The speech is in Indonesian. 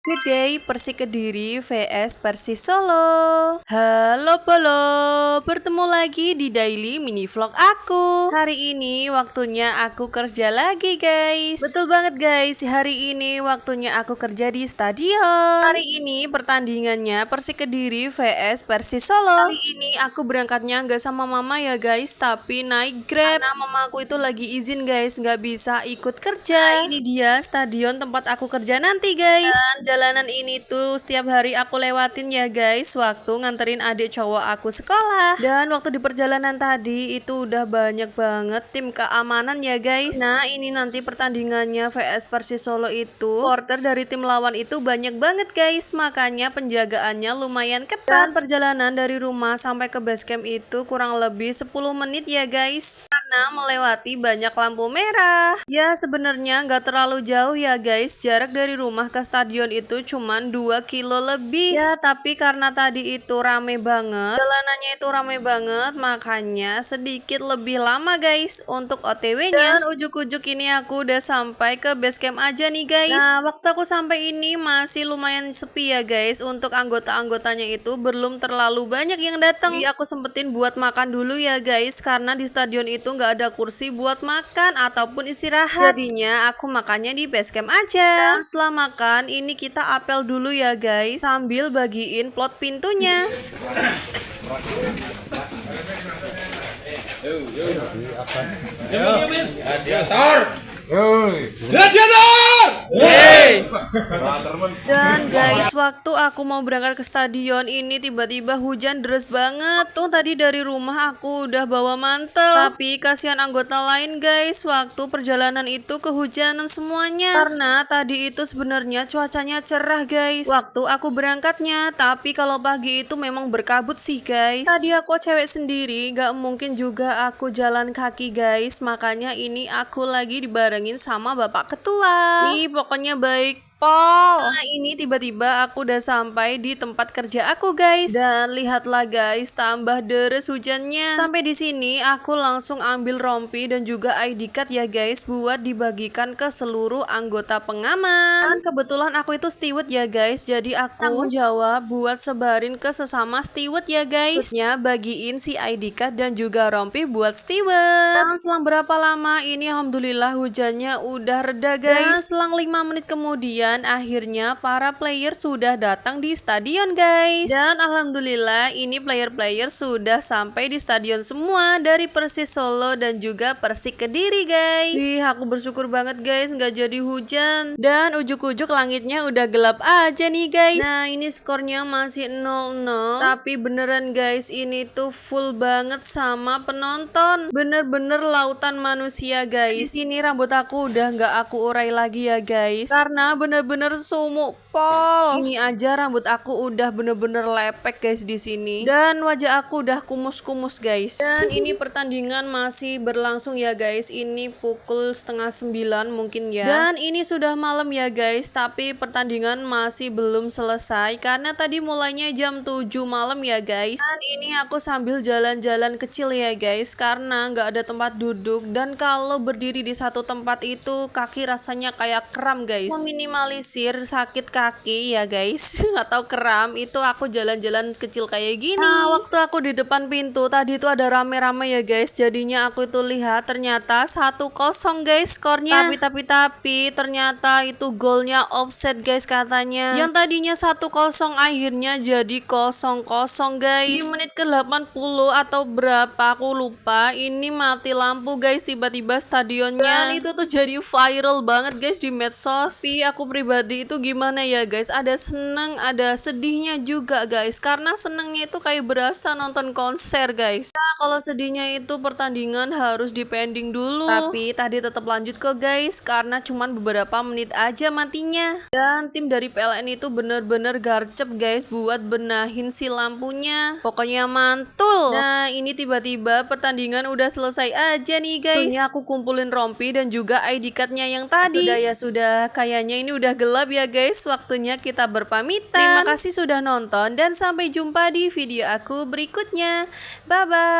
Good day, Persik Kediri vs Persis Solo. Halo Bolo, bertemu lagi di daily mini vlog aku. Hari ini waktunya aku kerja lagi guys. Betul banget guys, hari ini waktunya aku kerja di stadion. Hari ini pertandingannya Persik Kediri vs Persis Solo. Hari ini aku berangkatnya nggak sama mama ya guys, tapi naik Grab. Karena mamaku itu lagi izin guys, nggak bisa ikut kerja. Nah, ini dia stadion tempat aku kerja nanti guys. Dan jalanan ini tuh setiap hari aku lewatin ya guys, waktu nganterin adik cowok aku sekolah. Dan waktu di perjalanan tadi itu udah banyak banget tim keamanan ya guys. Nah ini nanti pertandingannya VS Persis Solo itu supporter dari tim lawan itu banyak banget guys, makanya penjagaannya lumayan ketat. Dan perjalanan dari rumah sampai ke base camp itu kurang lebih 10 menit ya guys, karena melewati banyak lampu merah. Ya sebenarnya nggak terlalu jauh ya guys, jarak dari rumah ke stadion itu cuman 2 kilo lebih. Ya tapi karena tadi itu rame banget, jalanannya itu rame banget, makanya sedikit lebih lama guys untuk OTW-nya. Dan ujuk-ujuk ini aku udah sampai ke base camp aja nih guys. Nah waktu aku sampai ini masih lumayan sepi ya guys, untuk anggota-anggotanya itu belum terlalu banyak yang datang. Jadi aku sempetin buat makan dulu ya guys, karena di stadion itu nggak ada kursi buat makan ataupun istirahat. Jadinya aku makannya di base camp aja. Dan setelah makan ini kita apel dulu ya guys, sambil bagiin plot pintunya. Dan guys, waktu aku mau berangkat ke stadion ini tiba-tiba hujan deras banget. Tuh tadi dari rumah aku udah bawa mantel, tapi kasihan anggota lain guys, waktu perjalanan itu kehujanan semuanya. Karena tadi itu sebenarnya cuacanya cerah guys waktu aku berangkatnya, tapi kalau pagi itu memang berkabut sih guys. Tadi aku cewek sendiri, gak mungkin juga aku jalan kaki guys, makanya ini aku lagi dibarengin sama bapak ketua. Ih pokoknya baik Pol. Nah ini tiba-tiba aku udah sampai di tempat kerja aku guys. Dan lihatlah guys, tambah deres hujannya. Sampai di sini aku langsung ambil rompi dan juga ID card ya guys, buat dibagikan ke seluruh anggota pengaman. Dan kebetulan aku itu steward ya guys, jadi aku tanggung jawab buat sebarin ke sesama steward ya guys. Terusnya bagiin si ID card dan juga rompi buat steward. Dan selang berapa lama ini alhamdulillah hujannya udah reda guys. Dan selang 5 menit kemudian akhirnya para player sudah datang di stadion guys. Dan alhamdulillah ini player-player sudah sampai di stadion semua, dari Persis Solo dan juga Persik Kediri guys. Ih aku bersyukur banget guys nggak jadi hujan. Dan ujuk-ujuk langitnya udah gelap aja nih guys. Nah ini skornya masih 0-0, tapi beneran guys ini tuh full banget sama penonton, bener-bener lautan manusia guys. Di sini rambut aku udah nggak aku urai lagi ya guys, karena bener-bener sumuk pol. Ini aja rambut aku udah bener-bener lepek guys di sini, dan wajah aku udah kumus-kumus guys. Dan ini pertandingan masih berlangsung ya guys, ini pukul 8:30 mungkin ya. Dan ini sudah malam ya guys, tapi pertandingan masih belum selesai karena tadi mulainya jam 7 malam ya guys. Dan ini aku sambil jalan-jalan kecil ya guys, karena nggak ada tempat duduk, dan kalau berdiri di satu tempat itu kaki rasanya kayak kram guys. Meminimalisir sakit kaki ya guys atau kram, itu aku jalan-jalan kecil kayak gini. Nah waktu aku di depan pintu tadi itu ada rame-rame ya guys, jadinya aku itu lihat ternyata 1-0 guys skornya. Tapi ternyata itu golnya offset guys katanya. Yang tadinya 1-0 akhirnya jadi 0-0 guys. Di menit ke 80 atau berapa aku lupa, ini mati lampu guys tiba-tiba stadionnya. Dan itu tuh jadi viral banget guys di medsos. Tapi aku pribadi itu gimana ya guys, ada seneng ada sedihnya juga guys, karena senengnya itu kayak berasa nonton konser guys. Nah kalau sedihnya itu pertandingan harus dipending dulu, tapi tadi tetap lanjut kok guys, karena cuman beberapa menit aja matinya. Dan tim dari PLN itu bener-bener garcep guys buat benahin si lampunya, pokoknya mantul. Nah ini tiba-tiba pertandingan udah selesai aja nih guys. Ini aku kumpulin rompi dan juga ID cardnya yang tadi. Sudah kayaknya ini udah gelap ya guys, waktunya kita berpamitan. Terima kasih sudah nonton dan sampai jumpa di video aku berikutnya. Bye bye.